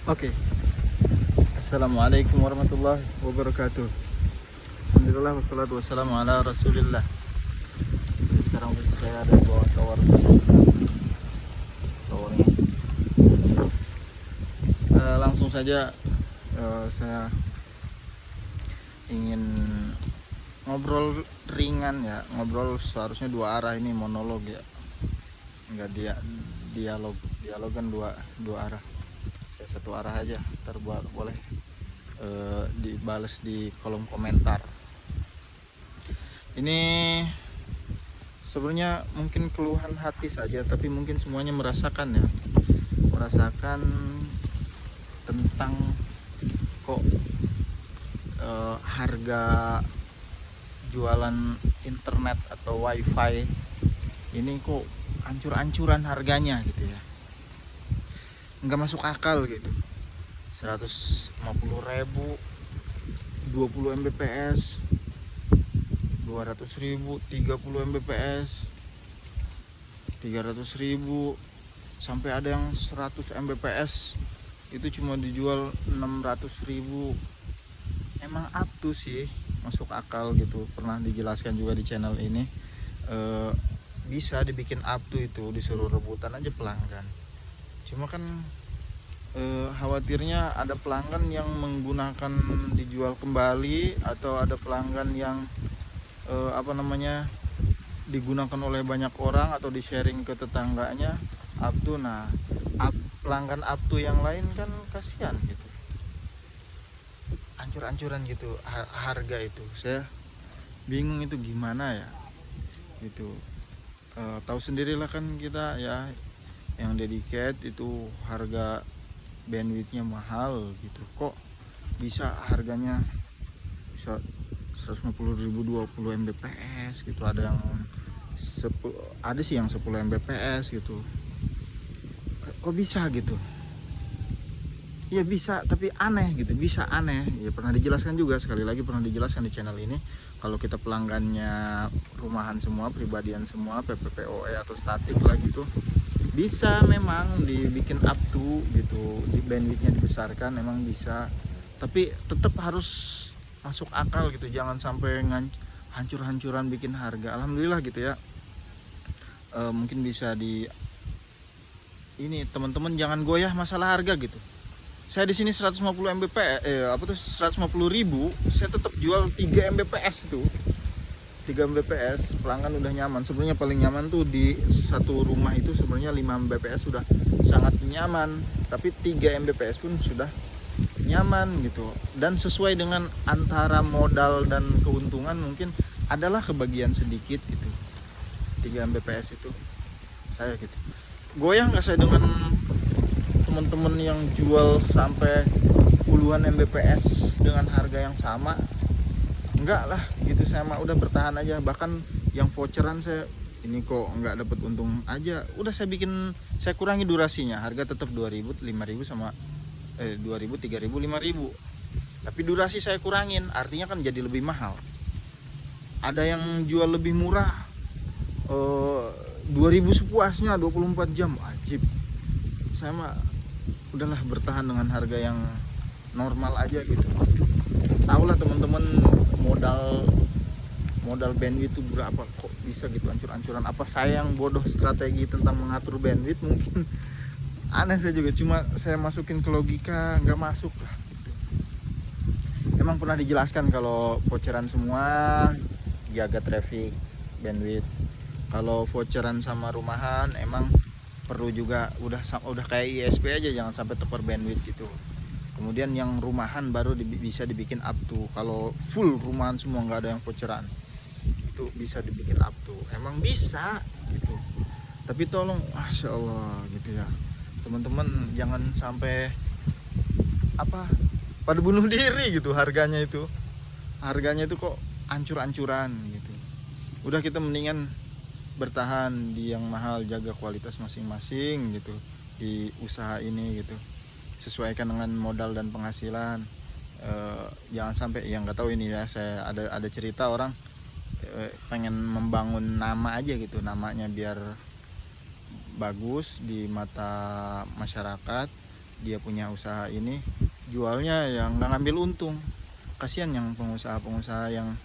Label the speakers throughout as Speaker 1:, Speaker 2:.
Speaker 1: Oke. Assalamualaikum warahmatullahi wabarakatuh. Alhamdulillah wassalatu wassalamu ala Rasulillah. Sekarang saya ada di bawah tower. Towernya. Langsung saja saya ingin ngobrol ringan ya. Ngobrol seharusnya dua arah, ini monolog ya. Enggak dialog. Dialog kan dua arah. Saya satu arah aja. Boleh dibales di kolom komentar. Ini sebenarnya mungkin keluhan hati saja, tapi mungkin semuanya merasakan ya, merasakan tentang kok harga jualan internet atau wifi ini kok ancur-ancuran harganya gitu ya, nggak masuk akal gitu. 150.000 20 Mbps, 200.000 30 Mbps, 300.000 sampai ada yang 100 Mbps itu cuma dijual 600.000. Emang up to sih, masuk akal gitu. Pernah dijelaskan juga di channel ini, bisa dibikin up to itu, disuruh rebutan aja pelanggan. Cuma kan khawatirnya ada pelanggan yang menggunakan dijual kembali, atau ada pelanggan yang digunakan oleh banyak orang atau di sharing ke tetangganya up to. Nah, pelanggan up to yang lain kan kasihan gitu, ancur-ancuran gitu harga itu. Saya bingung itu gimana ya gitu. Tahu sendirilah kan kita ya, yang dedicated itu harga bandwidthnya mahal gitu, kok bisa harganya bisa 150.000 20 Mbps gitu. Ada yang ada sih yang 10 Mbps gitu. Kok bisa gitu? Ya bisa, tapi aneh gitu. Bisa aneh ya. Pernah dijelaskan juga, sekali lagi pernah dijelaskan di channel ini, kalau kita pelanggannya rumahan semua, pribadian semua, PPPoE atau statik lah gitu, bisa memang dibikin up to gitu, di bandwidthnya dibesarkan, emang bisa, tapi tetap harus masuk akal gitu. Jangan sampai hancur-hancuran bikin harga. Alhamdulillah gitu ya, mungkin bisa di ini, teman-teman jangan goyah masalah harga gitu. Saya di sini 150 Mbps, 150.000, saya tetap jual 3 Mbps itu. 3 Mbps pelanggan udah nyaman. Sebenarnya paling nyaman tuh di satu rumah itu sebenarnya 5 Mbps sudah sangat nyaman, tapi 3 Mbps pun sudah nyaman gitu. Dan sesuai dengan antara modal dan keuntungan, mungkin adalah kebagian sedikit gitu. 3 Mbps itu saya gitu. Goyah nggak saya dengan teman-teman yang jual sampai puluhan Mbps dengan harga yang sama? Enggak lah gitu. Saya mah udah bertahan aja. Bahkan yang voucheran saya ini kok nggak dapat untung aja, udah saya kurangi durasinya. Harga tetap 2.000 5.000 sama 2.000 3.000 5.000, tapi durasi saya kurangin, artinya kan jadi lebih mahal. Ada yang jual lebih murah, 2.000 sepuasnya 24 jam, wajib. Saya mah udahlah bertahan dengan harga yang normal aja gitu. Tahulah teman-teman, modal bandwidth itu berapa, kok bisa gitu ancur-ancuran. Apa saya yang bodoh strategi tentang mengatur bandwidth? Mungkin aneh saya juga, cuma saya masukin ke logika, nggak masuk lah gitu. Emang pernah dijelaskan kalau voucheran semua jaga traffic bandwidth. Kalau voucheran sama rumahan emang perlu juga, udah kayak ISP aja, jangan sampai teper bandwidth gitu. Kemudian yang rumahan baru bisa dibikin up to. Kalau full rumahan semua nggak ada yang voucheran, itu bisa dibikin up to. Emang bisa gitu. Tapi tolong, masya Allah gitu ya, teman-teman jangan sampai pada bunuh diri gitu. Harganya itu kok ancur-ancuran gitu. Udah, kita mendingan bertahan di yang mahal, jaga kualitas masing-masing gitu di usaha ini gitu. Sesuaikan dengan modal dan penghasilan. Jangan sampai, yang nggak tahu ini ya, saya ada cerita orang pengen membangun nama aja gitu, namanya biar bagus di mata masyarakat, dia punya usaha ini jualnya yang nggak ngambil untung. Kasihan yang pengusaha-pengusaha yang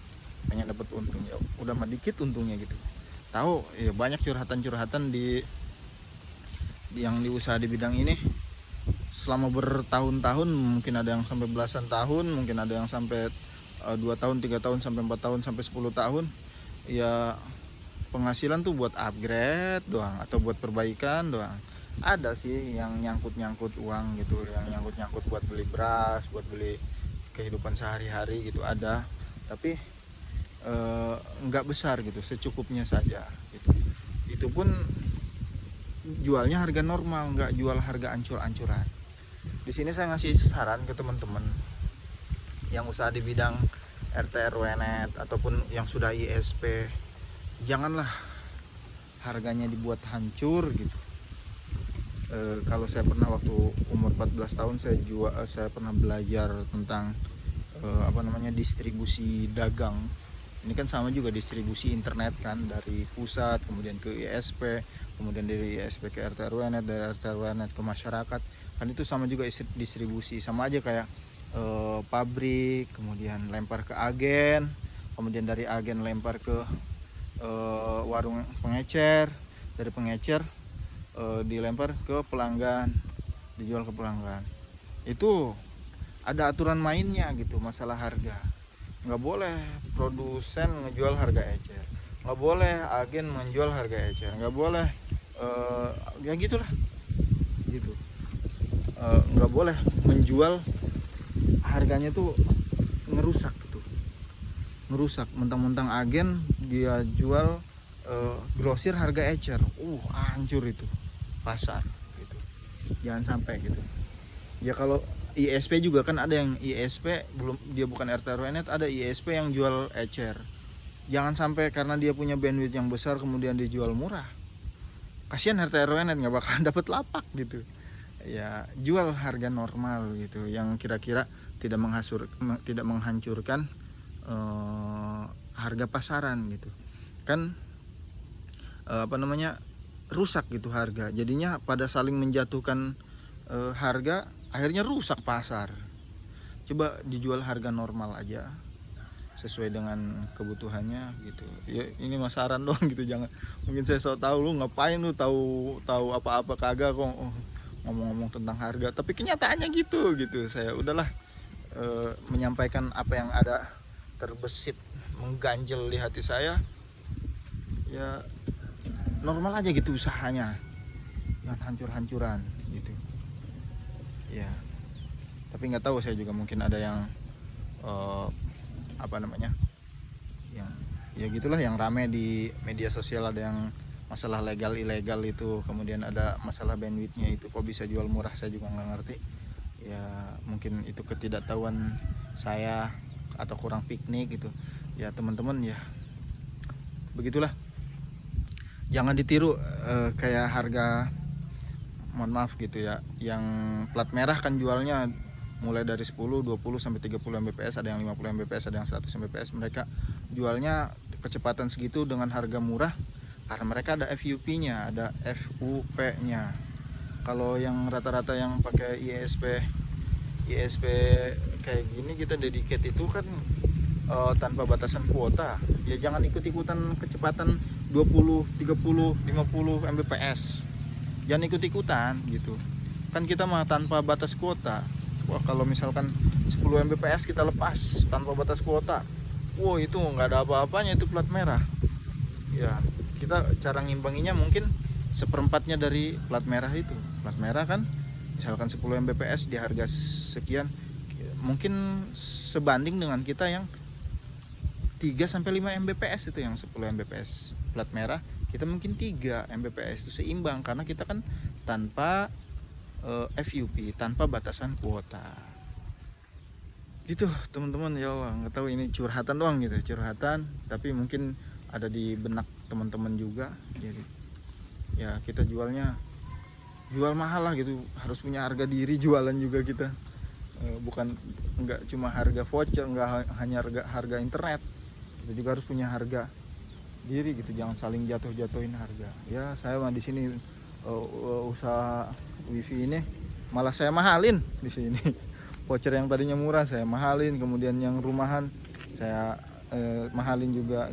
Speaker 1: pengen dapat untung, ya udah mah dikit untungnya gitu. Tahu ya, banyak curhatan-curhatan yang di usaha di bidang ini selama bertahun-tahun, mungkin ada yang sampai belasan tahun, mungkin ada yang sampai 2 tahun, 3 tahun, sampai 4 tahun, sampai 10 tahun. Ya penghasilan tuh buat upgrade doang atau buat perbaikan doang. Ada sih yang nyangkut-nyangkut uang gitu, yang nyangkut-nyangkut buat beli beras, buat beli kehidupan sehari-hari gitu ada. Tapi nggak besar gitu, secukupnya saja gitu. Itu pun jualnya harga normal, nggak jual harga ancur-ancuran. Di sini saya ngasih saran ke teman-teman yang usaha di bidang RT RW net ataupun yang sudah ISP, janganlah harganya dibuat hancur gitu. Kalau saya pernah waktu umur 14 tahun saya pernah belajar tentang distribusi dagang. Ini kan sama juga distribusi internet kan, dari pusat kemudian ke ISP, kemudian dari ISP ke RT RW net, dari RT RW net ke masyarakat. Kan itu sama juga distribusi, sama aja kayak pabrik, kemudian lempar ke agen, kemudian dari agen lempar ke warung pengecer, dari pengecer dilempar ke pelanggan, dijual ke pelanggan. Itu ada aturan mainnya gitu, masalah harga. Nggak boleh produsen ngejual harga ecer, nggak boleh agen menjual harga ecer, nggak boleh ya gitulah gitu. Nggak boleh menjual harganya tuh ngerusak gitu, ngerusak. Mentang-mentang agen dia jual grosir harga ecer, hancur itu pasar gitu. Jangan sampai gitu ya. Kalau ISP juga kan ada yang ISP belum, dia bukan RT RW net, ada ISP yang jual ecer. Jangan sampai karena dia punya bandwidth yang besar kemudian dijual murah. Kasihan RT RW net nggak bakalan dapat lapak gitu. Ya jual harga normal gitu, yang kira-kira tidak menghancurkan harga pasaran gitu kan. Rusak gitu harga, jadinya pada saling menjatuhkan harga, akhirnya rusak pasar. Coba dijual harga normal aja sesuai dengan kebutuhannya gitu ya. Ini mas saran doang gitu, jangan mungkin saya so tahu, lu ngapain lu tahu apa-apa kagak kok ngomong-ngomong tentang harga. Tapi kenyataannya gitu. Saya udahlah menyampaikan apa yang ada terbesit mengganjel di hati saya. Ya normal aja gitu usahanya, jangan hancur-hancuran gitu ya. Tapi nggak tahu, saya juga mungkin ada yang yang ya gitulah, yang rame di media sosial. Ada yang masalah legal ilegal itu, kemudian ada masalah bandwidthnya itu kok bisa jual murah, saya juga nggak ngerti ya. Mungkin itu ketidaktahuan saya atau kurang piknik gitu ya teman-teman ya. Begitulah, jangan ditiru kayak harga, mohon maaf gitu ya, yang plat merah kan jualnya mulai dari 10, 20 sampai 30 Mbps, ada yang 50 Mbps, ada yang 100 Mbps. Mereka jualnya kecepatan segitu dengan harga murah karena mereka ada FUP-nya, ada FUP-nya. Kalau yang rata-rata yang pakai ISP kayak gini, kita dedicate itu kan tanpa batasan kuota. Ya jangan ikut-ikutan kecepatan 20, 30, 50 Mbps. Jangan ikut-ikutan gitu. Kan kita mah tanpa batas kuota. Wah, kalau misalkan 10 Mbps kita lepas tanpa batas kuota, itu nggak ada apa-apanya, itu plat merah. Ya, kita cara ngimbanginya mungkin seperempatnya dari plat merah itu. Plat merah kan misalkan 10 Mbps di harga sekian, mungkin sebanding dengan kita yang 3-5 Mbps itu, yang 10 Mbps plat merah, kita mungkin 3 Mbps itu seimbang karena kita kan tanpa FUP, tanpa batasan kuota. Gitu teman-teman ya. Nggak tahu, ini curhatan doang gitu, curhatan, tapi mungkin ada di benak teman-teman juga. Jadi ya kita jual mahal lah gitu, harus punya harga diri jualan juga kita. Bukan nggak cuma harga voucher, nggak hanya harga internet, kita juga harus punya harga diri gitu, jangan saling jatuhin harga. Ya saya mah di sini usaha wifi ini malah saya mahalin di sini. Voucher yang tadinya murah saya mahalin, kemudian yang rumahan saya mahalin juga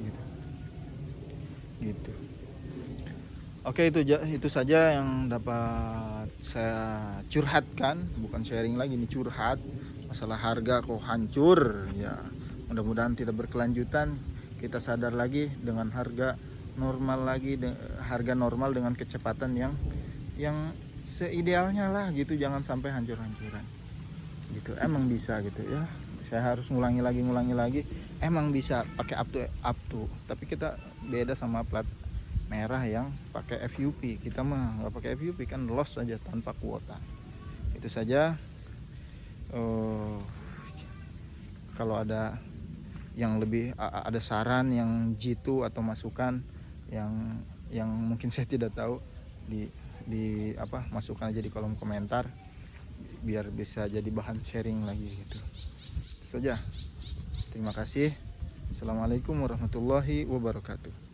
Speaker 1: gitu. Oke, itu saja yang dapat saya curhatkan, bukan sharing lagi, ini curhat masalah harga kok hancur ya. Mudah-mudahan tidak berkelanjutan, kita sadar lagi dengan harga normal lagi, harga normal dengan kecepatan yang seidealnya lah gitu, jangan sampai hancur-hancuran gitu. Emang bisa gitu ya, saya harus ngulangi lagi, emang bisa pakai up to, tapi kita beda sama plat merah yang pakai FUP. Kita mah nggak pakai FUP, kan loss saja tanpa kuota. Itu saja. Kalau ada yang lebih, ada saran yang jitu atau masukan yang mungkin saya tidak tahu, di masukkan aja di kolom komentar biar bisa jadi bahan sharing lagi gitu. Itu saja. Terima kasih. Assalamualaikum warahmatullahi wabarakatuh.